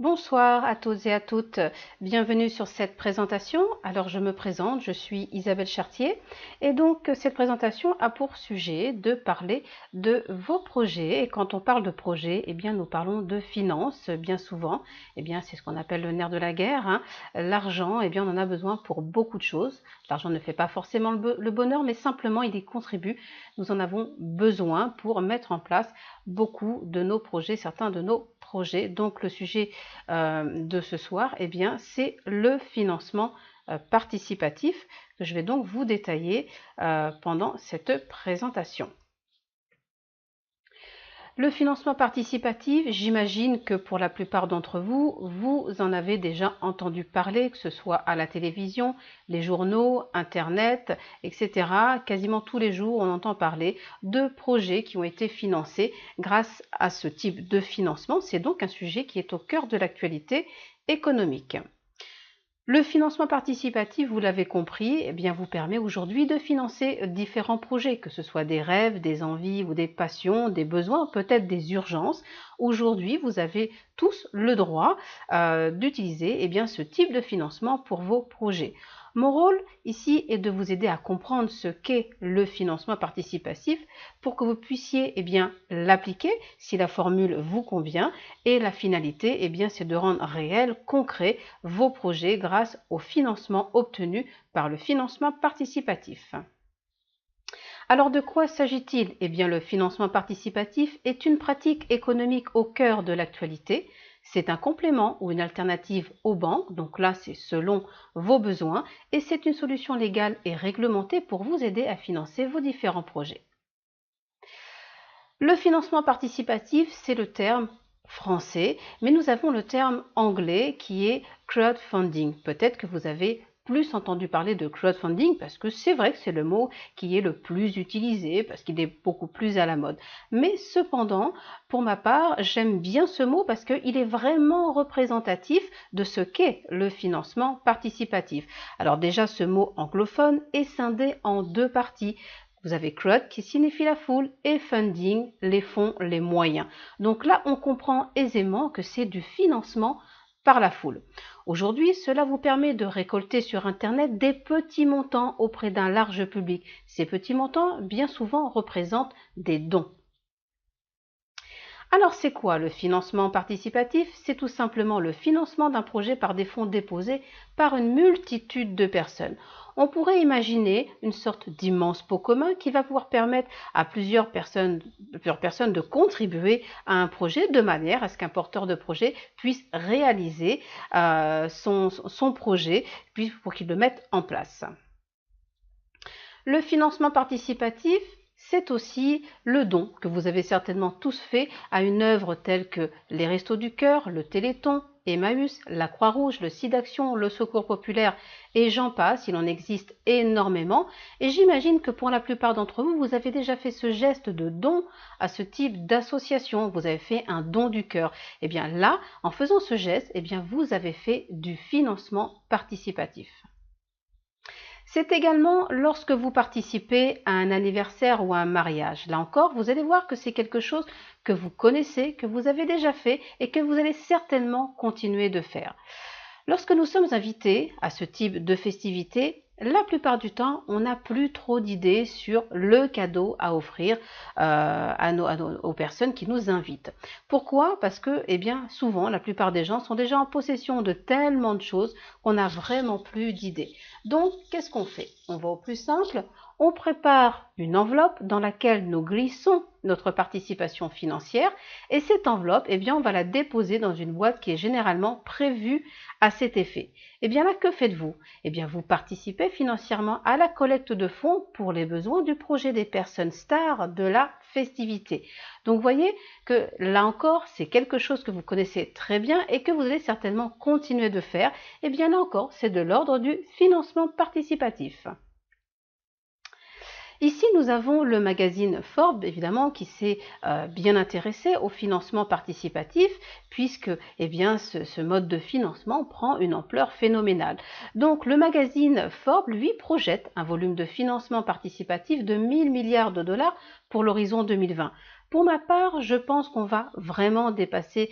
Bonsoir à toutes et à toutes, bienvenue sur cette présentation. Alors je me présente, je suis Isabelle Chartier et donc cette présentation a pour sujet de parler de vos projets. Et quand on parle de projets, eh bien nous parlons de finances bien souvent. Eh bien c'est ce qu'on appelle le nerf de la guerre, hein. L'argent, eh bien on en a besoin pour beaucoup de choses. L'argent ne fait pas forcément le bonheur, mais simplement il y contribue. Nous en avons besoin pour mettre en place beaucoup de nos projets, certains de nos projets. Donc le sujet de ce soir, eh bien, c'est le financement participatif que je vais donc vous détailler pendant cette présentation. Le financement participatif, j'imagine que pour la plupart d'entre vous, vous en avez déjà entendu parler, que ce soit à la télévision, les journaux, Internet, etc. Quasiment tous les jours, on entend parler de projets qui ont été financés grâce à ce type de financement. C'est donc un sujet qui est au cœur de l'actualité économique. Le financement participatif, vous l'avez compris, eh bien, vous permet aujourd'hui de financer différents projets, que ce soit des rêves, des envies ou des passions, des besoins, peut-être des urgences. Aujourd'hui, vous avez tous le droit d'utiliser ce type de financement pour vos projets. Mon rôle ici est de vous aider à comprendre ce qu'est le financement participatif pour que vous puissiez l'appliquer si la formule vous convient. Et la finalité, c'est de rendre réel, concret vos projets grâce au financement obtenu par le financement participatif. Alors de quoi s'agit-il? Eh bien le financement participatif est une pratique économique au cœur de l'actualité. C'est un complément ou une alternative aux banques, donc là c'est selon vos besoins, et c'est une solution légale et réglementée pour vous aider à financer vos différents projets. Le financement participatif, c'est le terme français, mais nous avons le terme anglais qui est crowdfunding. Peut-être que vous avez plus entendu parler de crowdfunding parce que c'est vrai que c'est le mot qui est le plus utilisé, parce qu'il est beaucoup plus à la mode. Mais cependant, pour ma part, j'aime bien ce mot parce qu'il est vraiment représentatif de ce qu'est le financement participatif. Alors déjà, ce mot anglophone est scindé en deux parties. Vous avez crowd qui signifie la foule et funding, les fonds, les moyens. Donc là, on comprend aisément que c'est du financement par la foule. Aujourd'hui, cela vous permet de récolter sur Internet des petits montants auprès d'un large public. Ces petits montants, bien souvent, représentent des dons. Alors c'est quoi le financement participatif? C'est tout simplement le financement d'un projet par des fonds déposés par une multitude de personnes. On pourrait imaginer une sorte d'immense pot commun qui va pouvoir permettre à plusieurs personnes de contribuer à un projet de manière à ce qu'un porteur de projet puisse réaliser son projet pour qu'il le mette en place. Le financement participatif, c'est aussi le don que vous avez certainement tous fait à une œuvre telle que les Restos du Cœur, le Téléthon, Emmaüs, la Croix-Rouge, le SIDAction, le Secours populaire et j'en passe, il en existe énormément. Et j'imagine que pour la plupart d'entre vous, vous avez déjà fait ce geste de don à ce type d'association. Vous avez fait un don du cœur. Et bien là, en faisant ce geste, vous avez fait du financement participatif. C'est également lorsque vous participez à un anniversaire ou à un mariage. Là encore, vous allez voir que c'est quelque chose que vous connaissez, que vous avez déjà fait et que vous allez certainement continuer de faire. Lorsque nous sommes invités à ce type de festivités, la plupart du temps, on n'a plus trop d'idées sur le cadeau à offrir aux personnes qui nous invitent. Pourquoi? Parce que, souvent, la plupart des gens sont déjà en possession de tellement de choses qu'on n'a vraiment plus d'idées. Donc, qu'est-ce qu'on fait? On va au plus simple, on prépare une enveloppe dans laquelle nous glissons notre participation financière et cette enveloppe, on va la déposer dans une boîte qui est généralement prévue à cet effet. Là, que faites-vous? Vous participez financièrement à la collecte de fonds pour les besoins du projet des personnes stars de la festivité. Donc, vous voyez que là encore, c'est quelque chose que vous connaissez très bien et que vous allez certainement continuer de faire. Là encore, c'est de l'ordre du financement participatif. Ici, nous avons le magazine Forbes, évidemment, qui s'est bien intéressé au financement participatif, puisque ce mode de financement prend une ampleur phénoménale. Donc, le magazine Forbes, lui, projette un volume de financement participatif de 1000 milliards de dollars pour l'horizon 2020. Pour ma part, je pense qu'on va vraiment dépasser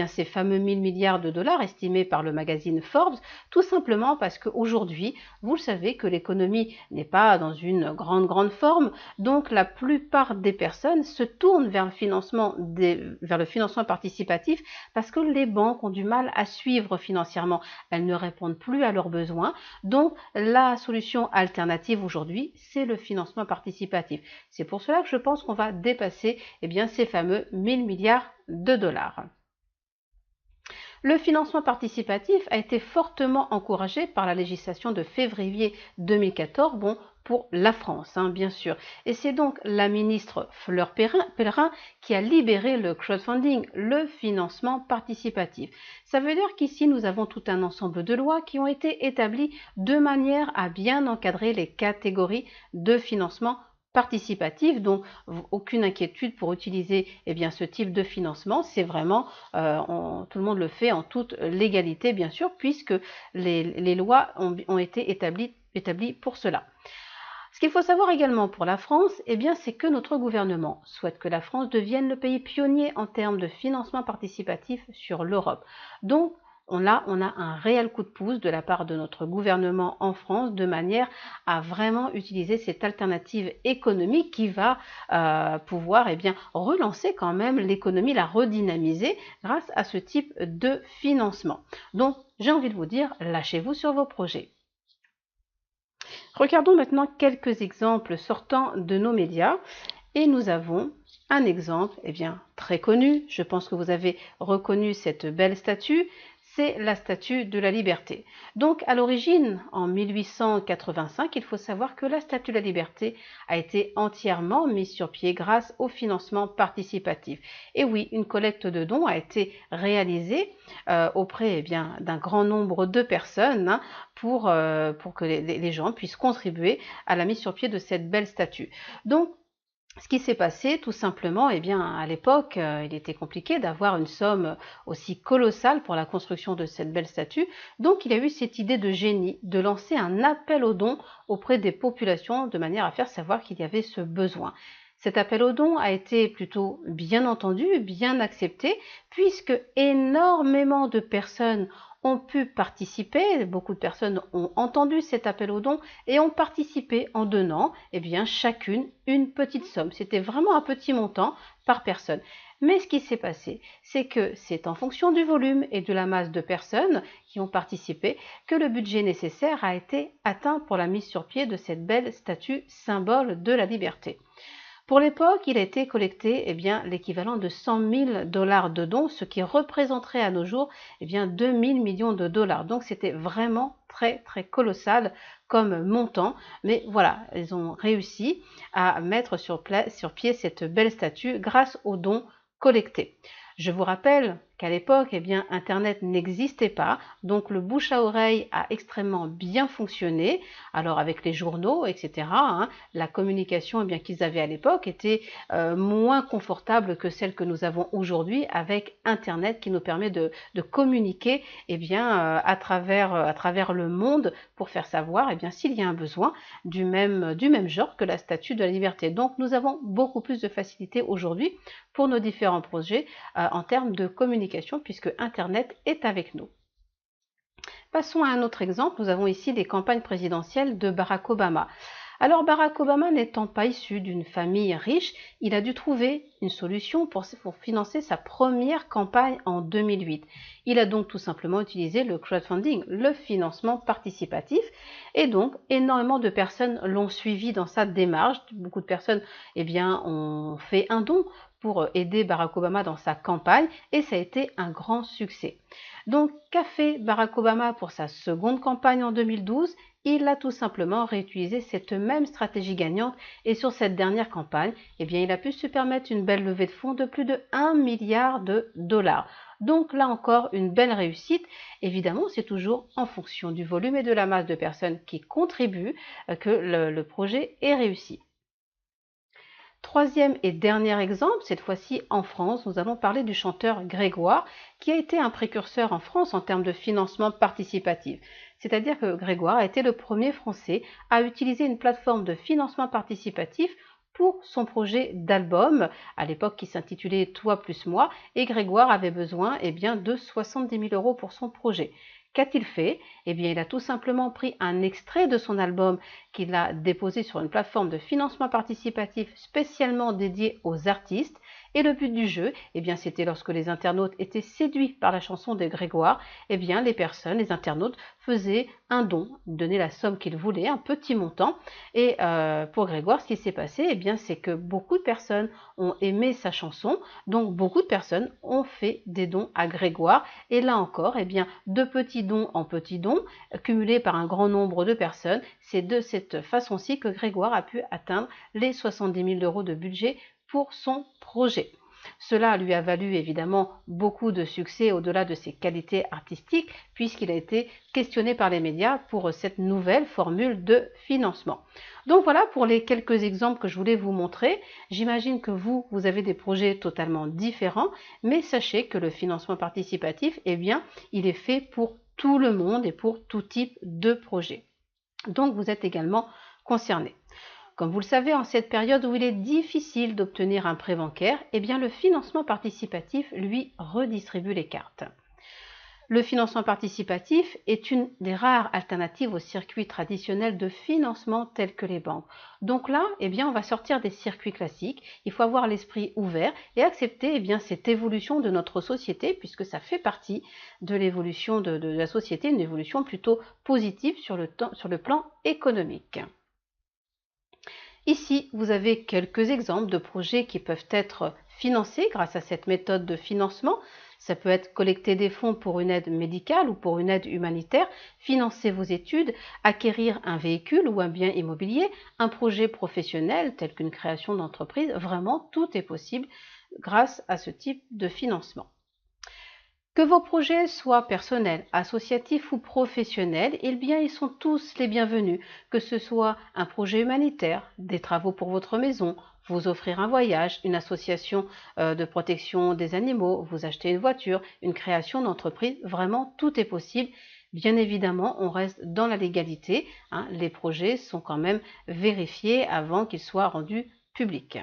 ces fameux 1000 milliards de dollars estimés par le magazine Forbes, tout simplement parce qu'aujourd'hui, vous le savez que l'économie n'est pas dans une grande forme, donc la plupart des personnes se tournent vers vers le financement participatif parce que les banques ont du mal à suivre financièrement. Elles ne répondent plus à leurs besoins, donc la solution alternative aujourd'hui, c'est le financement participatif. C'est pour cela que je pense qu'on va dépasser ces fameux 1000 milliards de dollars. Le financement participatif a été fortement encouragé par la législation de février 2014, pour la France, bien sûr. Et c'est donc la ministre Fleur Pellerin qui a libéré le crowdfunding, le financement participatif. Ça veut dire qu'ici, nous avons tout un ensemble de lois qui ont été établies de manière à bien encadrer les catégories de financement participatif, donc aucune inquiétude pour utiliser ce type de financement. C'est vraiment, tout le monde le fait en toute légalité, bien sûr, puisque les lois ont été établies pour cela. Ce qu'il faut savoir également pour la France, c'est que notre gouvernement souhaite que la France devienne le pays pionnier en termes de financement participatif sur l'Europe. Donc, on a un réel coup de pouce de la part de notre gouvernement en France de manière à vraiment utiliser cette alternative économique qui va pouvoir relancer quand même l'économie, la redynamiser grâce à ce type de financement. Donc, j'ai envie de vous dire, lâchez-vous sur vos projets. Regardons maintenant quelques exemples sortant de nos médias et nous avons un exemple très connu. Je pense que vous avez reconnu cette belle statue. C'est la statue de la liberté. Donc à l'origine, en 1885, il faut savoir que la statue de la liberté a été entièrement mise sur pied grâce au financement participatif. Et oui, une collecte de dons a été réalisée auprès d'un grand nombre de personnes pour que les gens puissent contribuer à la mise sur pied de cette belle statue. Donc, ce qui s'est passé, tout simplement, à l'époque, il était compliqué d'avoir une somme aussi colossale pour la construction de cette belle statue. Donc, il a eu cette idée de génie de lancer un appel aux dons auprès des populations de manière à faire savoir qu'il y avait ce besoin. Cet appel aux dons a été plutôt bien entendu, bien accepté, puisque énormément de personnes ont pu participer, beaucoup de personnes ont entendu cet appel aux dons et ont participé en donnant chacune une petite somme. C'était vraiment un petit montant par personne. Mais ce qui s'est passé, c'est que c'est en fonction du volume et de la masse de personnes qui ont participé que le budget nécessaire a été atteint pour la mise sur pied de cette belle statue symbole de la liberté. Pour l'époque, il a été collecté l'équivalent de 100 000 dollars de dons, ce qui représenterait à nos jours 2 000 millions de dollars. Donc c'était vraiment très colossal comme montant. Mais voilà, ils ont réussi à mettre sur pied cette belle statue grâce aux dons collectés. Je vous rappelle qu'à l'époque, Internet n'existait pas, donc le bouche à oreille a extrêmement bien fonctionné. Alors avec les journaux, etc., la communication qu'ils avaient à l'époque était moins confortable que celle que nous avons aujourd'hui avec Internet qui nous permet de communiquer à travers le monde pour faire savoir s'il y a un besoin du même genre que la statue de la liberté. Donc nous avons beaucoup plus de facilité aujourd'hui pour nos différents projets en termes de communication puisque Internet est avec nous. Passons à un autre exemple. Nous avons ici les campagnes présidentielles de Barack Obama. Alors Barack Obama n'étant pas issu d'une famille riche, il a dû trouver une solution pour financer sa première campagne en 2008. Il a donc tout simplement utilisé le crowdfunding, le financement participatif, et donc énormément de personnes l'ont suivi dans sa démarche. Beaucoup de personnes ont fait un don pour aider Barack Obama dans sa campagne et ça a été un grand succès. Donc, qu'a fait Barack Obama pour sa seconde campagne en 2012 ? Il a tout simplement réutilisé cette même stratégie gagnante et sur cette dernière campagne, il a pu se permettre une belle levée de fonds de plus de 1 milliard de dollars. Donc là encore, une belle réussite. Évidemment, c'est toujours en fonction du volume et de la masse de personnes qui contribuent que le projet est réussi. Troisième et dernier exemple, cette fois-ci en France, nous allons parler du chanteur Grégoire qui a été un précurseur en France en termes de financement participatif. C'est-à-dire que Grégoire a été le premier Français à utiliser une plateforme de financement participatif pour son projet d'album, à l'époque qui s'intitulait Toi plus moi, et Grégoire avait besoin de 70 000 euros pour son projet. Qu'a-t-il fait? Il a tout simplement pris un extrait de son album qu'il a déposé sur une plateforme de financement participatif spécialement dédiée aux artistes. Et le but du jeu, c'était lorsque les internautes étaient séduits par la chanson de Grégoire, les internautes faisaient un don, donnaient la somme qu'ils voulaient, un petit montant. Et pour Grégoire, ce qui s'est passé, c'est que beaucoup de personnes ont aimé sa chanson, donc beaucoup de personnes ont fait des dons à Grégoire. Et là encore, de petits dons en petits dons, cumulés par un grand nombre de personnes, c'est de cette façon-ci que Grégoire a pu atteindre les 70 000 euros de budget pour son projet. Cela lui a valu évidemment beaucoup de succès au-delà de ses qualités artistiques, puisqu'il a été questionné par les médias pour cette nouvelle formule de financement. Donc voilà pour les quelques exemples que je voulais vous montrer. J'imagine que vous avez des projets totalement différents, mais sachez que le financement participatif, il est fait pour tout le monde et pour tout type de projet. Donc vous êtes également concerné. Comme vous le savez, en cette période où il est difficile d'obtenir un prêt bancaire, le financement participatif, lui, redistribue les cartes. Le financement participatif est une des rares alternatives au circuit traditionnel de financement tels que les banques. Donc là, on va sortir des circuits classiques. Il faut avoir l'esprit ouvert et accepter cette évolution de notre société, puisque ça fait partie de l'évolution de la société, une évolution plutôt positive sur le plan économique. Ici, vous avez quelques exemples de projets qui peuvent être financés grâce à cette méthode de financement. Ça peut être collecter des fonds pour une aide médicale ou pour une aide humanitaire, financer vos études, acquérir un véhicule ou un bien immobilier, un projet professionnel tel qu'une création d'entreprise. Vraiment, tout est possible grâce à ce type de financement. Que vos projets soient personnels, associatifs ou professionnels, ils sont tous les bienvenus, que ce soit un projet humanitaire, des travaux pour votre maison, vous offrir un voyage, une association de protection des animaux, vous acheter une voiture, une création d'entreprise, vraiment tout est possible. Bien évidemment, on reste dans la légalité, les projets sont quand même vérifiés avant qu'ils soient rendus publics.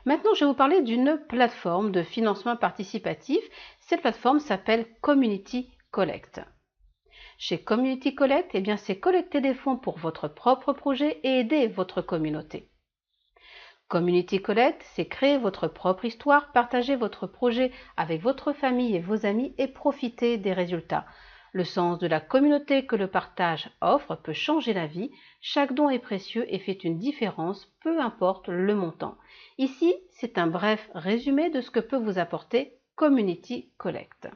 Maintenant, je vais vous parler d'une plateforme de financement participatif. Cette plateforme s'appelle Community Collect. Chez Community Collect, c'est collecter des fonds pour votre propre projet et aider votre communauté. Community Collect, c'est créer votre propre histoire, partager votre projet avec votre famille et vos amis et profiter des résultats. Le sens de la communauté que le partage offre peut changer la vie. Chaque don est précieux et fait une différence, peu importe le montant. Ici, c'est un bref résumé de ce que peut vous apporter Community Collect.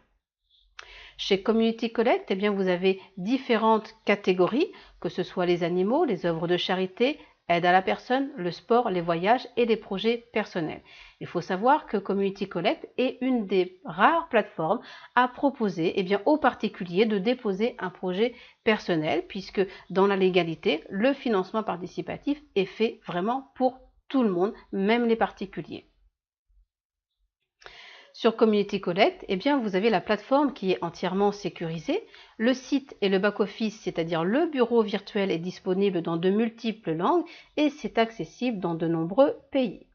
Chez Community Collect, vous avez différentes catégories, que ce soit les animaux, les œuvres de charité, aide à la personne, le sport, les voyages et les projets personnels. Il faut savoir que Community Collect est une des rares plateformes à proposer aux particuliers de déposer un projet personnel, puisque dans la légalité, le financement participatif est fait vraiment pour tout le monde, même les particuliers. Sur Community Collect, vous avez la plateforme qui est entièrement sécurisée. Le site et le back-office, c'est-à-dire le bureau virtuel, est disponible dans de multiples langues et c'est accessible dans de nombreux pays.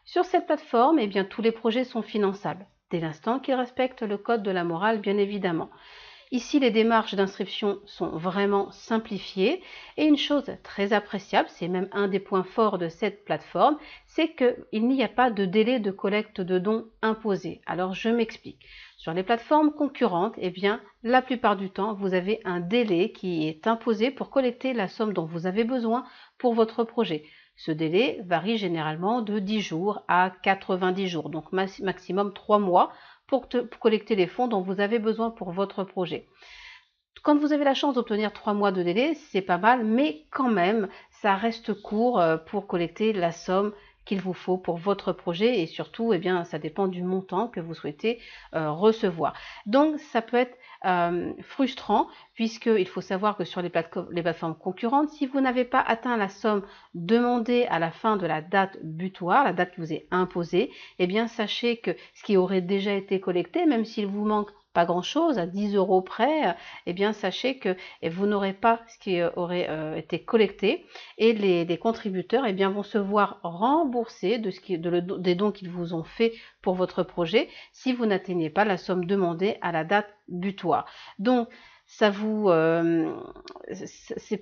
Sur cette plateforme, tous les projets sont finançables, dès l'instant qu'ils respectent le code de la morale, bien évidemment. Ici, les démarches d'inscription sont vraiment simplifiées et une chose très appréciable, c'est même un des points forts de cette plateforme, c'est qu'il n'y a pas de délai de collecte de dons imposé. Alors, je m'explique. Sur les plateformes concurrentes, la plupart du temps, vous avez un délai qui est imposé pour collecter la somme dont vous avez besoin pour votre projet. Ce délai varie généralement de 10 jours à 90 jours, donc maximum 3 mois pour collecter les fonds dont vous avez besoin pour votre projet. Quand vous avez la chance d'obtenir 3 mois de délai, c'est pas mal, mais quand même, ça reste court pour collecter la somme qu'il vous faut pour votre projet et surtout, ça dépend du montant que vous souhaitez recevoir. Donc, ça peut être frustrant puisqu'il faut savoir que sur les plateformes concurrentes, si vous n'avez pas atteint la somme demandée à la fin de la date butoir, la date qui vous est imposée, sachez que ce qui aurait déjà été collecté, même s'il vous manque pas grand-chose, à 10 € près, eh bien sachez que vous n'aurez pas ce qui aurait été collecté et les contributeurs eh bien, vont se voir rembourser des dons qu'ils vous ont fait pour votre projet si vous n'atteignez pas la somme demandée à la date butoir. Donc, c'est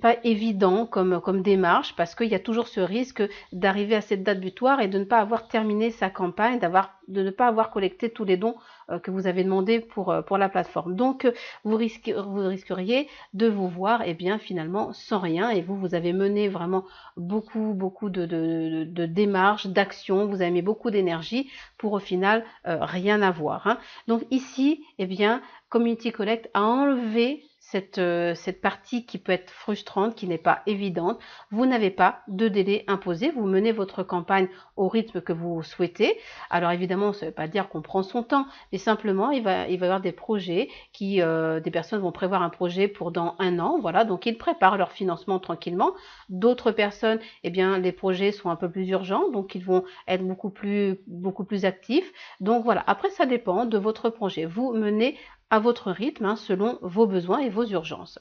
pas évident comme démarche parce qu'il y a toujours ce risque d'arriver à cette date butoir et de ne pas avoir terminé sa campagne, de ne pas avoir collecté tous les dons que vous avez demandé pour la plateforme. Donc vous risqueriez de vous voir eh bien finalement sans rien et vous avez mené vraiment beaucoup de démarches, d'actions, vous avez mis beaucoup d'énergie pour au final rien avoir. Hein. Donc ici, eh bien, Community Collect a enlevé cette partie qui peut être frustrante, qui n'est pas évidente. Vous n'avez pas de délai imposé, vous menez votre campagne au rythme que vous souhaitez. Alors évidemment, ça ne veut pas dire qu'on prend son temps, mais simplement il va y avoir des projets des personnes vont prévoir un projet pour dans 1 an, voilà, donc ils préparent leur financement tranquillement. D'autres personnes, eh bien les projets sont un peu plus urgents, donc ils vont être beaucoup plus actifs. Donc voilà, après ça dépend de votre projet. Vous menez à votre rythme, hein, selon vos besoins et vos urgences.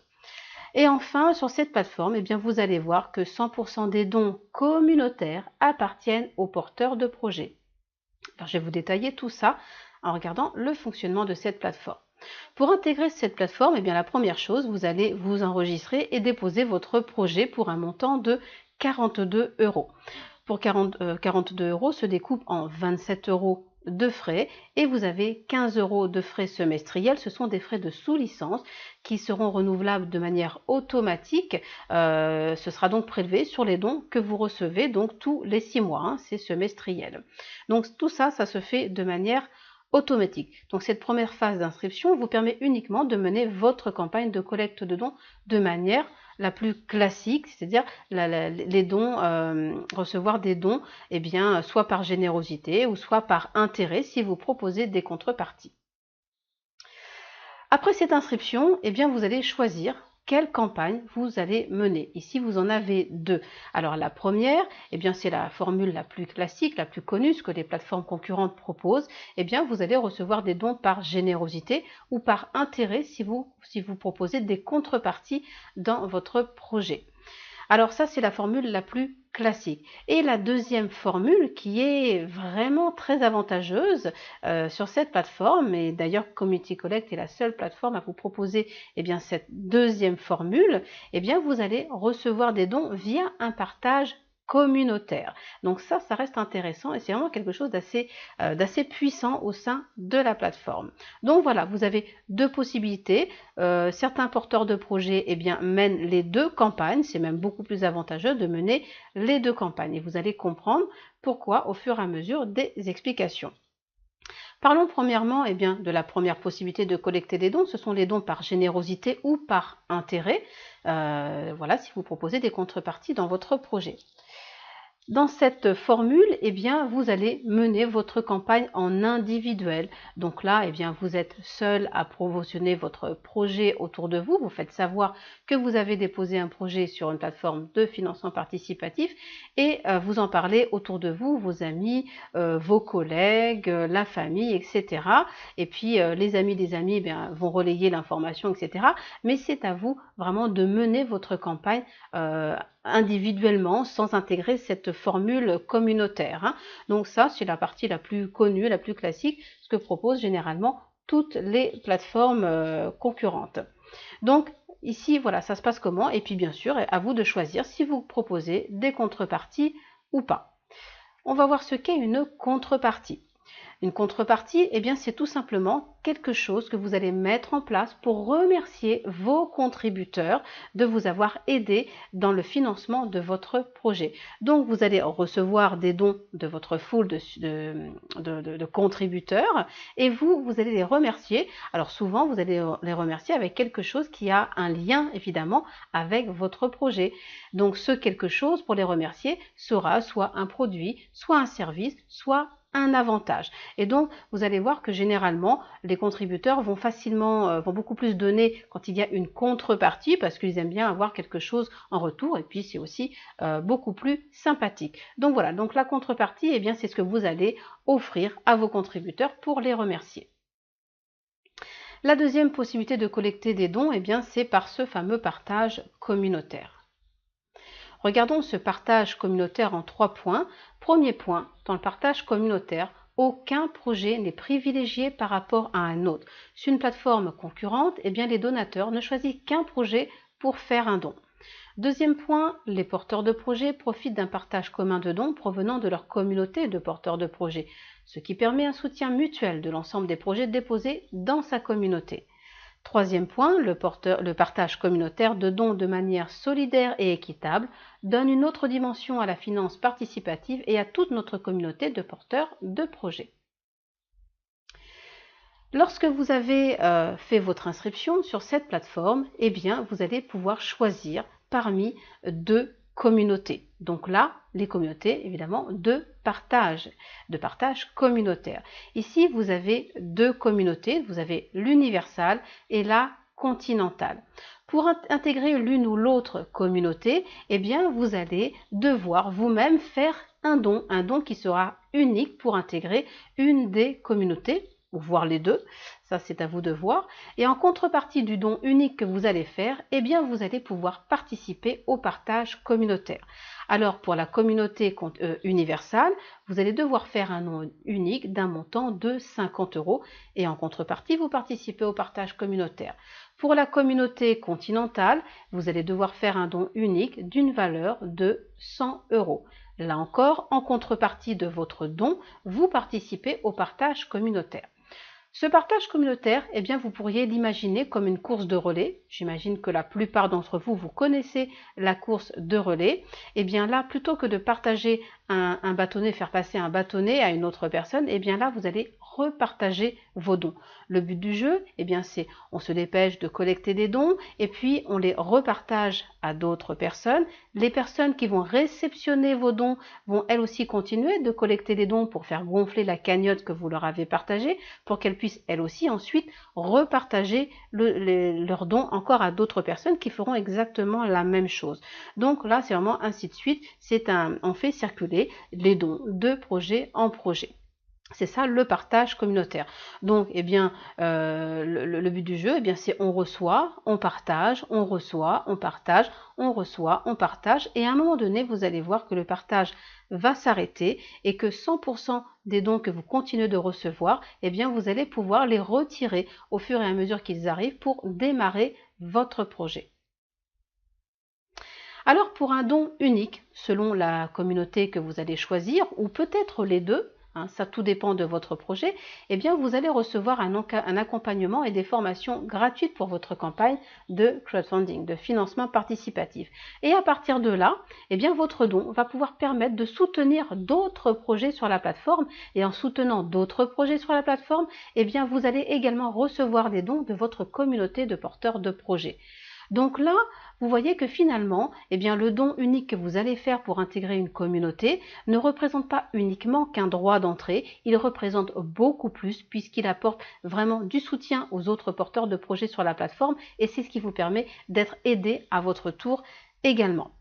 Et enfin, sur cette plateforme, eh bien, vous allez voir que 100% des dons communautaires appartiennent aux porteurs de projets. Alors, je vais vous détailler tout ça en regardant le fonctionnement de cette plateforme. Pour intégrer cette plateforme, eh bien, la première chose, vous allez vous enregistrer et déposer votre projet pour un montant de 42 €. Pour 42 € se découpe en 27 € de frais et vous avez 15 € de frais semestriels. Ce sont des frais de sous-licence qui seront renouvelables de manière automatique. Ce sera donc prélevé sur les dons que vous recevez donc tous les 6 mois, hein, c'est semestriel. Donc tout ça, ça se fait de manière automatique. Donc cette première phase d'inscription vous permet uniquement de mener votre campagne de collecte de dons de manière la plus classique, c'est-à-dire les dons, recevoir des dons, eh bien, soit par générosité ou soit par intérêt si vous proposez des contreparties. Après cette inscription, eh bien, vous allez choisir quelle campagne vous allez mener. Ici, vous en avez 2. Alors la première, eh bien, c'est la formule la plus classique, la plus connue, ce que les plateformes concurrentes proposent. Eh bien, vous allez recevoir des dons par générosité ou par intérêt si vous proposez des contreparties dans votre projet. Alors ça, c'est la formule la plus classique. Et la deuxième formule qui est vraiment très avantageuse sur cette plateforme, et d'ailleurs Community Collect est la seule plateforme à vous proposer eh bien, cette deuxième formule, eh bien, vous allez recevoir des dons via un partage communautaire. Donc ça reste intéressant et c'est vraiment quelque chose d'assez puissant au sein de la plateforme. Donc voilà, vous avez 2 possibilités. Certains porteurs de projets eh bien, mènent les 2 campagnes. C'est même beaucoup plus avantageux de mener les 2 campagnes et vous allez comprendre pourquoi au fur et à mesure des explications. Parlons premièrement eh bien, de la première possibilité de collecter des dons. Ce sont les dons par générosité ou par intérêt. Voilà, si vous proposez des contreparties dans votre projet. Dans cette formule, eh bien, vous allez mener votre campagne en individuel. Donc là, eh bien, vous êtes seul à promotionner votre projet autour de vous. Vous faites savoir que vous avez déposé un projet sur une plateforme de financement participatif et vous en parlez autour de vous, vos amis, vos collègues, la famille, etc. Et puis, les amis des amis eh bien, vont relayer l'information, etc. Mais c'est à vous vraiment de mener votre campagne individuellement sans intégrer cette formule communautaire. Hein. Donc ça, c'est la partie la plus connue, la plus classique, ce que proposent généralement toutes les plateformes concurrentes. Donc ici, voilà, ça se passe comment? Et puis bien sûr, à vous de choisir si vous proposez des contreparties ou pas. On va voir ce qu'est une contrepartie. Une contrepartie, eh bien, c'est tout simplement quelque chose que vous allez mettre en place pour remercier vos contributeurs de vous avoir aidé dans le financement de votre projet. Donc, vous allez recevoir des dons de votre foule de contributeurs et vous allez les remercier. Alors, souvent, vous allez les remercier avec quelque chose qui a un lien, évidemment, avec votre projet. Donc, ce quelque chose, pour les remercier, sera soit un produit, soit un service, soit un avantage. Et donc, vous allez voir que généralement, les contributeurs vont vont beaucoup plus donner quand il y a une contrepartie parce qu'ils aiment bien avoir quelque chose en retour et puis c'est aussi beaucoup plus sympathique. Donc voilà, donc la contrepartie, eh bien, c'est ce que vous allez offrir à vos contributeurs pour les remercier. La deuxième possibilité de collecter des dons, eh bien, c'est par ce fameux partage communautaire. Regardons ce partage communautaire en 3 points. Premier point, dans le partage communautaire, aucun projet n'est privilégié par rapport à un autre. Sur une plateforme concurrente, eh bien, les donateurs ne choisissent qu'un projet pour faire un don. Deuxième point, les porteurs de projets profitent d'un partage commun de dons provenant de leur communauté de porteurs de projets, ce qui permet un soutien mutuel de l'ensemble des projets déposés dans sa communauté. Troisième point, le partage communautaire de dons de manière solidaire et équitable donne une autre dimension à la finance participative et à toute notre communauté de porteurs de projets. Lorsque vous avez fait votre inscription sur cette plateforme, eh bien, vous allez pouvoir choisir parmi 2 communautés. Donc là, les communautés, évidemment, de partage communautaire. Ici, vous avez 2 communautés. Vous avez l'universal et la continentale. Pour intégrer l'une ou l'autre communauté, eh bien, vous allez devoir vous-même faire un don qui sera unique pour intégrer une des communautés, ou voir les 2, ça c'est à vous de voir. Et en contrepartie du don unique que vous allez faire, eh bien vous allez pouvoir participer au partage communautaire. Alors pour la communauté universelle, vous allez devoir faire un don unique d'un montant de 50 € et en contrepartie vous participez au partage communautaire. Pour la communauté continentale, vous allez devoir faire un don unique d'une valeur de 100 €. Là encore, en contrepartie de votre don, vous participez au partage communautaire. Ce partage communautaire, eh bien, vous pourriez l'imaginer comme une course de relais. J'imagine que la plupart d'entre vous, vous connaissez la course de relais. Eh bien là, plutôt que de partager un bâtonnet, faire passer un bâtonnet à une autre personne, eh bien là, vous allez repartager vos dons. Le but du jeu, eh bien, c'est on se dépêche de collecter des dons et puis on les repartage à d'autres personnes. Les personnes qui vont réceptionner vos dons vont elles aussi continuer de collecter des dons pour faire gonfler la cagnotte que vous leur avez partagée, pour qu'elles puissent elles aussi ensuite repartager leurs dons encore à d'autres personnes qui feront exactement la même chose. Donc là, c'est vraiment ainsi de suite. On fait circuler les dons de projet en projet. C'est ça le partage communautaire. Donc, eh bien, le but du jeu, eh bien, c'est on reçoit, on partage, on reçoit, on partage, on reçoit, on partage. Et à un moment donné, vous allez voir que le partage va s'arrêter et que 100% des dons que vous continuez de recevoir, eh bien, vous allez pouvoir les retirer au fur et à mesure qu'ils arrivent pour démarrer votre projet. Alors, pour un don unique, selon la communauté que vous allez choisir, ou peut-être les deux, ça tout dépend de votre projet, eh bien vous allez recevoir un accompagnement et des formations gratuites pour votre campagne de crowdfunding, de financement participatif. Et à partir de là, eh bien votre don va pouvoir permettre de soutenir d'autres projets sur la plateforme. Et en soutenant d'autres projets sur la plateforme, eh bien vous allez également recevoir des dons de votre communauté de porteurs de projets. Donc là, vous voyez que finalement, eh bien, le don unique que vous allez faire pour intégrer une communauté ne représente pas uniquement qu'un droit d'entrée, il représente beaucoup plus puisqu'il apporte vraiment du soutien aux autres porteurs de projets sur la plateforme et c'est ce qui vous permet d'être aidé à votre tour également.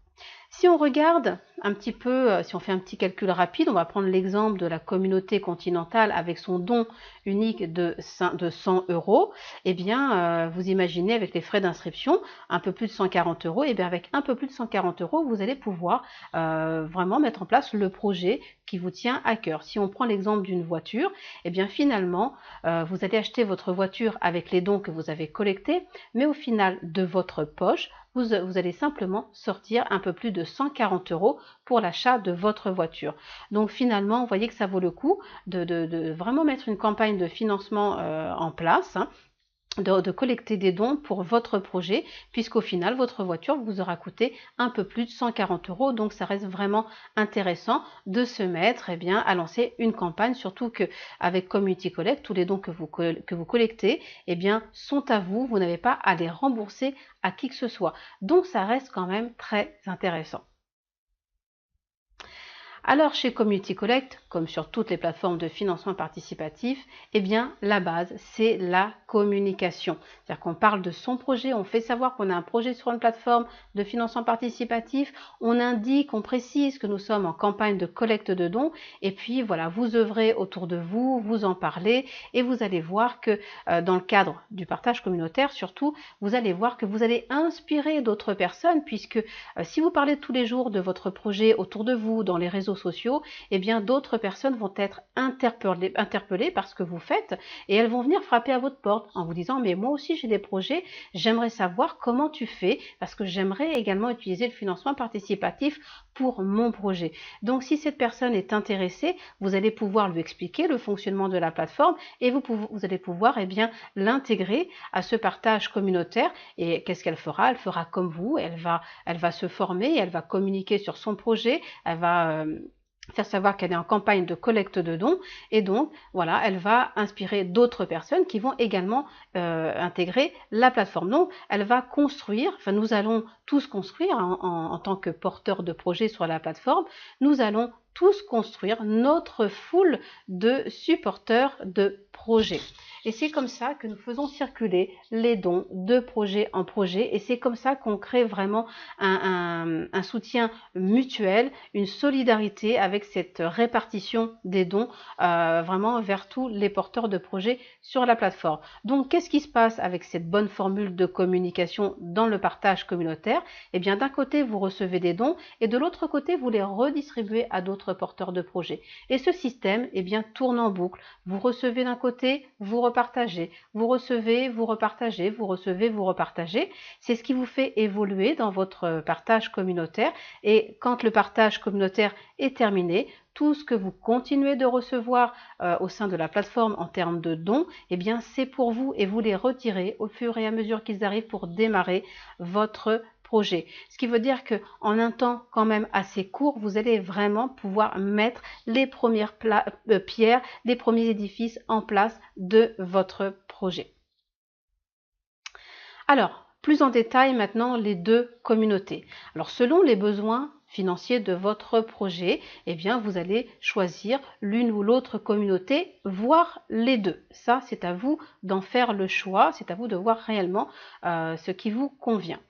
Si on regarde un petit peu, si on fait un petit calcul rapide, on va prendre l'exemple de la communauté continentale avec son don unique de 100 €. Eh bien, vous imaginez avec les frais d'inscription, un peu plus de 140 €. Et bien avec un peu plus de 140 €, vous allez pouvoir vraiment mettre en place le projet qui vous tient à cœur. Si on prend l'exemple d'une voiture, eh bien finalement, vous allez acheter votre voiture avec les dons que vous avez collectés, mais au final de votre poche, vous allez simplement sortir un peu plus de 140 € pour l'achat de votre voiture. Donc finalement, vous voyez que ça vaut le coup de vraiment mettre une campagne de financement en place, de collecter des dons pour votre projet, puisqu'au final, votre voiture vous aura coûté un peu plus de 140 €. Donc ça reste vraiment intéressant de se mettre à lancer une campagne, surtout qu'avec Community Collect, tous les dons que vous collectez sont à vous, vous n'avez pas à les rembourser à qui que ce soit. Donc ça reste quand même très intéressant. Alors chez Community Collect, comme sur toutes les plateformes de financement participatif, la base c'est la communication. C'est-à-dire qu'on parle de son projet, on fait savoir qu'on a un projet sur une plateforme de financement participatif, on indique, on précise que nous sommes en campagne de collecte de dons, et puis voilà, vous œuvrez autour de vous, vous en parlez, et vous allez voir que dans le cadre du partage communautaire, surtout, vous allez voir que vous allez inspirer d'autres personnes, puisque si vous parlez tous les jours de votre projet autour de vous, dans les réseaux sociaux, eh bien d'autres personnes vont être interpellées par ce que vous faites, et elles vont venir frapper à votre porte en vous disant mais moi aussi j'ai des projets, j'aimerais savoir comment tu fais parce que j'aimerais également utiliser le financement participatif pour mon projet. Donc si cette personne est intéressée, vous allez pouvoir lui expliquer le fonctionnement de la plateforme et vous allez pouvoir l'intégrer à ce partage communautaire. Et qu'est-ce qu'elle fera? Elle fera comme vous, elle va se former, elle va communiquer sur son projet, elle va faire savoir qu'elle est en campagne de collecte de dons, et donc voilà, elle va inspirer d'autres personnes qui vont également intégrer la plateforme. Donc elle va construire, enfin nous allons tous construire en tant que porteurs de projets sur la plateforme, nous allons tous construire notre foule de supporters de projets. Et c'est comme ça que nous faisons circuler les dons de projet en projet, et c'est comme ça qu'on crée vraiment un soutien mutuel, une solidarité avec cette répartition des dons vraiment vers tous les porteurs de projets sur la plateforme. Donc qu'est-ce qui se passe avec cette bonne formule de communication dans le partage communautaire? Eh bien d'un côté vous recevez des dons et de l'autre côté vous les redistribuez à d'autres porteurs de projets. Et ce système tourne en boucle. Vous recevez d'un côté, vous repartagez, vous recevez, vous repartagez, vous recevez, vous repartagez. C'est ce qui vous fait évoluer dans votre partage communautaire, et quand le partage communautaire est terminé, tout ce que vous continuez de recevoir au sein de la plateforme en termes de dons, eh bien c'est pour vous et vous les retirez au fur et à mesure qu'ils arrivent pour démarrer votre projet. Ce qui veut dire qu'en un temps quand même assez court, vous allez vraiment pouvoir mettre les premières pierres, les premiers édifices en place de votre projet. Alors, plus en détail maintenant les deux communautés. Alors selon les besoins financiers de votre projet, eh bien vous allez choisir l'une ou l'autre communauté, voire les deux. Ça, c'est à vous d'en faire le choix, c'est à vous de voir réellement ce qui vous convient.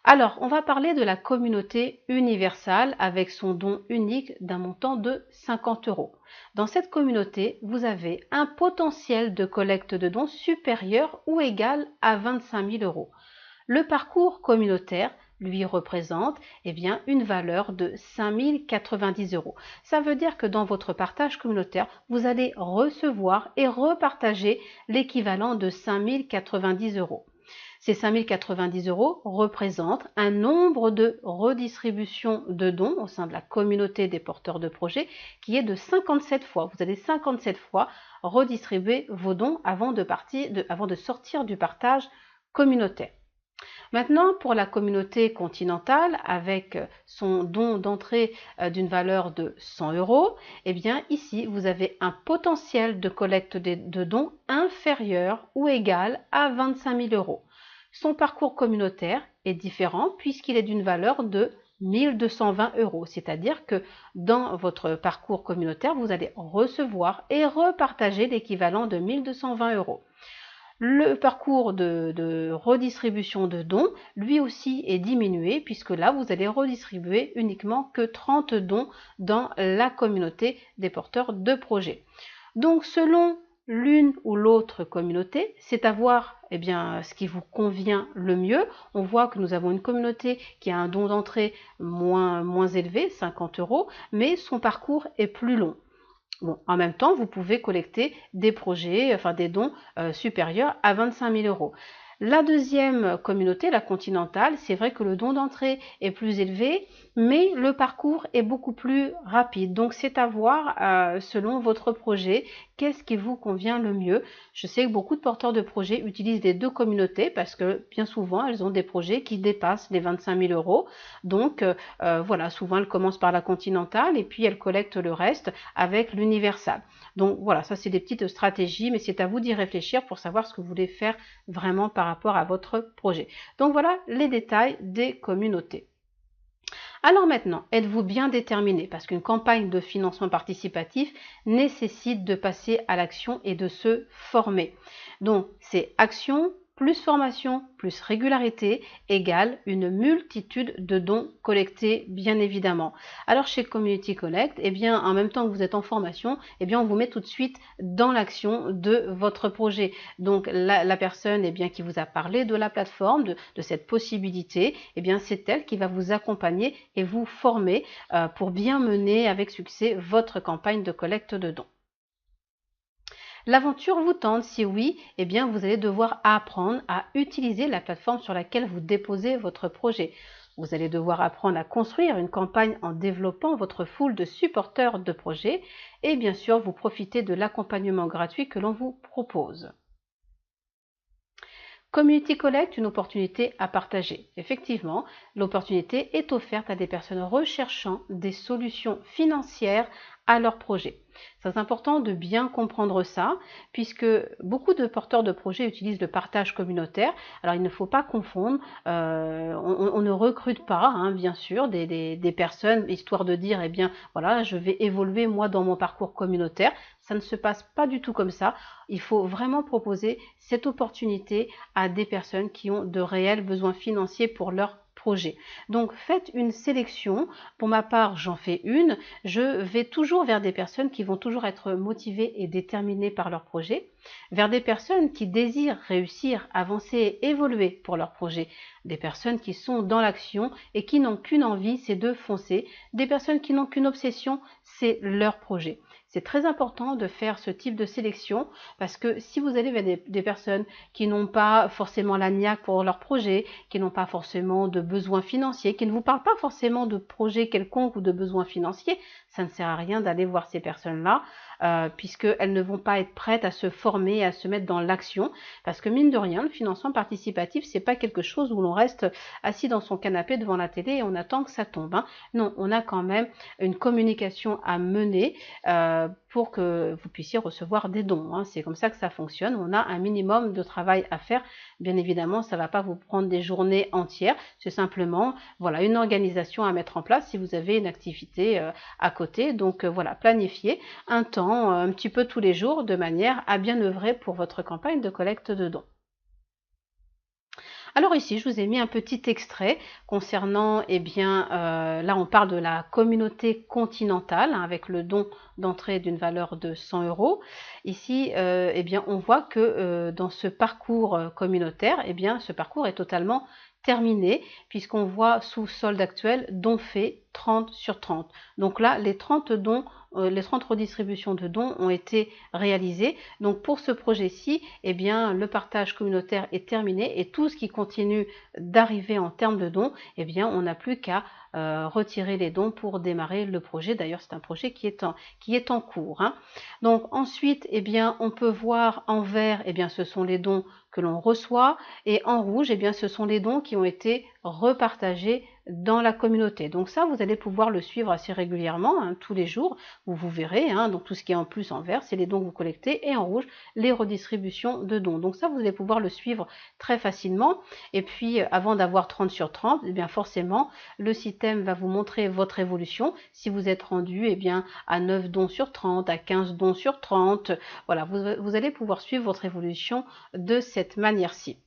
Alors, on va parler de la communauté universelle avec son don unique d'un montant de 50 €. Dans cette communauté, vous avez un potentiel de collecte de dons supérieur ou égal à 25 000 €. Le parcours communautaire lui représente une valeur de 5 090 €. Ça veut dire que dans votre partage communautaire, vous allez recevoir et repartager l'équivalent de 5 090 €. Ces 5 090 € représentent un nombre de redistributions de dons au sein de la communauté des porteurs de projets qui est de 57 fois. Vous allez 57 fois redistribuer vos dons avant de sortir du partage communautaire. Maintenant, pour la communauté continentale, avec son don d'entrée d'une valeur de 100 €, ici, vous avez un potentiel de collecte de dons inférieur ou égal à 25 000 €. Son parcours communautaire est différent puisqu'il est d'une valeur de 1 220 €, c'est-à-dire que dans votre parcours communautaire, vous allez recevoir et repartager l'équivalent de 1 220 €. Le parcours de redistribution de dons, lui aussi, est diminué puisque là, vous allez redistribuer uniquement que 30 dons dans la communauté des porteurs de projets. Donc, selon l'une ou l'autre communauté, c'est à voir ce qui vous convient le mieux. On voit que nous avons une communauté qui a un don d'entrée moins élevé, 50 €, mais son parcours est plus long. Bon, en même temps, vous pouvez collecter des dons supérieurs à 25 000 €. La deuxième communauté, la continentale, c'est vrai que le don d'entrée est plus élevé, mais le parcours est beaucoup plus rapide. Donc c'est à voir selon votre projet, qu'est-ce qui vous convient le mieux. Je sais que beaucoup de porteurs de projets utilisent les deux communautés parce que bien souvent, elles ont des projets qui dépassent les 25 000 €. Donc voilà, souvent elles commencent par la continentale et puis elles collectent le reste avec l'universal. Donc voilà, ça c'est des petites stratégies, mais c'est à vous d'y réfléchir pour savoir ce que vous voulez faire vraiment par rapport à votre projet. Donc voilà les détails des communautés. Alors maintenant, êtes-vous bien déterminé? Parce qu'une campagne de financement participatif nécessite de passer à l'action et de se former. Donc, c'est action plus formation plus régularité égale une multitude de dons collectés, bien évidemment. Alors chez Community Collect, eh bien, en même temps que vous êtes en formation, eh bien, on vous met tout de suite dans l'action de votre projet. Donc la personne eh bien, qui vous a parlé de la plateforme, de cette possibilité, eh bien, c'est elle qui va vous accompagner et vous former pour bien mener avec succès votre campagne de collecte de dons. L'aventure vous tente? Si oui, eh bien vous allez devoir apprendre à utiliser la plateforme sur laquelle vous déposez votre projet. Vous allez devoir apprendre à construire une campagne en développant votre foule de supporters de projet et bien sûr vous profitez de l'accompagnement gratuit que l'on vous propose. Community Collect, une opportunité à partager. Effectivement, l'opportunité est offerte à des personnes recherchant des solutions financières à leur projet. C'est important de bien comprendre ça, puisque beaucoup de porteurs de projets utilisent le partage communautaire. Alors il ne faut pas confondre, on ne recrute pas, hein, bien sûr, des personnes, histoire de dire, eh bien, voilà, je vais évoluer moi dans mon parcours communautaire. Ça ne se passe pas du tout comme ça. Il faut vraiment proposer cette opportunité à des personnes qui ont de réels besoins financiers pour leur projet. Donc faites une sélection. Pour ma part, j'en fais une. Je vais toujours vers des personnes qui vont toujours être motivées et déterminées par leur projet, vers des personnes qui désirent réussir, avancer et évoluer pour leur projet, des personnes qui sont dans l'action et qui n'ont qu'une envie, c'est de foncer, des personnes qui n'ont qu'une obsession, c'est leur projet. C'est très important de faire ce type de sélection parce que si vous allez vers des personnes qui n'ont pas forcément la niaque pour leur projet, qui n'ont pas forcément de besoins financiers, qui ne vous parlent pas forcément de projet quelconque ou de besoins financiers, ça ne sert à rien d'aller voir ces personnes-là puisqu'elles ne vont pas être prêtes à se former, à se mettre dans l'action parce que mine de rien, le financement participatif, c'est pas quelque chose où l'on reste assis dans son canapé devant la télé et on attend que ça tombe. Hein. Non, on a quand même une communication à mener pour que vous puissiez recevoir des dons. Hein. C'est comme ça que ça fonctionne. On a un minimum de travail à faire. Bien évidemment, ça ne va pas vous prendre des journées entières. C'est simplement voilà, une organisation à mettre en place si vous avez une activité à côté. Donc voilà, planifiez un temps un petit peu tous les jours de manière à bien œuvrer pour votre campagne de collecte de dons. Alors ici, je vous ai mis un petit extrait concernant, eh bien, là on parle de la communauté continentale hein, avec le don d'entrée d'une valeur de 100 €. Ici, eh bien, on voit que dans ce parcours communautaire, eh bien, ce parcours est totalement terminé puisqu'on voit sous solde actuel dons faits 30 sur 30. Donc là, les 30 dons, les 30 redistributions de dons ont été réalisées. Donc pour ce projet-ci, eh bien, le partage communautaire est terminé et tout ce qui continue d'arriver en termes de dons, eh bien, on n'a plus qu'à retirer les dons pour démarrer le projet. D'ailleurs, c'est un projet qui est en cours. Hein. Donc ensuite, eh bien, on peut voir en vert, eh bien, ce sont les dons que l'on reçoit et en rouge, eh bien, ce sont les dons qui ont été repartagés dans la communauté. Donc ça, vous allez pouvoir le suivre assez régulièrement, hein, tous les jours, où vous verrez, hein, donc tout ce qui est en plus en vert, c'est les dons que vous collectez, et en rouge, les redistributions de dons. Donc ça, vous allez pouvoir le suivre très facilement. Et puis, avant d'avoir 30 sur 30, eh bien forcément, le système va vous montrer votre évolution. Si vous êtes rendu eh bien, à 9 dons sur 30, à 15 dons sur 30, voilà, vous allez pouvoir suivre votre évolution de cette manière-ci.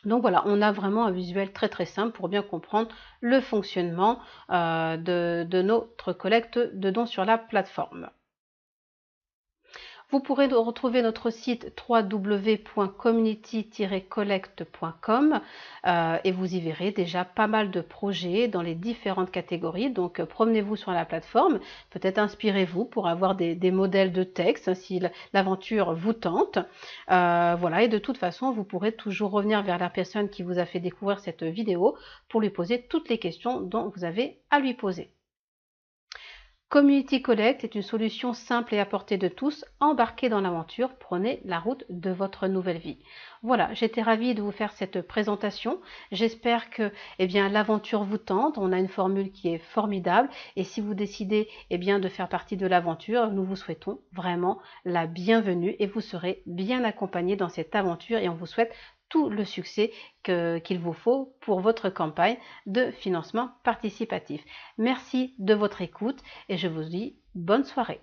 Donc voilà, on a vraiment un visuel très très simple pour bien comprendre le fonctionnement de notre collecte de dons sur la plateforme. Vous pourrez retrouver notre site www.community-collect.com et vous y verrez déjà pas mal de projets dans les différentes catégories. Donc promenez-vous sur la plateforme, peut-être inspirez-vous pour avoir des modèles de texte hein, si l'aventure vous tente. Voilà, et de toute façon, vous pourrez toujours revenir vers la personne qui vous a fait découvrir cette vidéo pour lui poser toutes les questions dont vous avez à lui poser. Community Collect est une solution simple et à portée de tous. Embarquez dans l'aventure, prenez la route de votre nouvelle vie. Voilà, j'étais ravie de vous faire cette présentation. J'espère que eh bien, l'aventure vous tente. On a une formule qui est formidable. Et si vous décidez eh bien, de faire partie de l'aventure, nous vous souhaitons vraiment la bienvenue et vous serez bien accompagné dans cette aventure et on vous souhaite tout le succès qu'il vous faut pour votre campagne de financement participatif. Merci de votre écoute et je vous dis bonne soirée.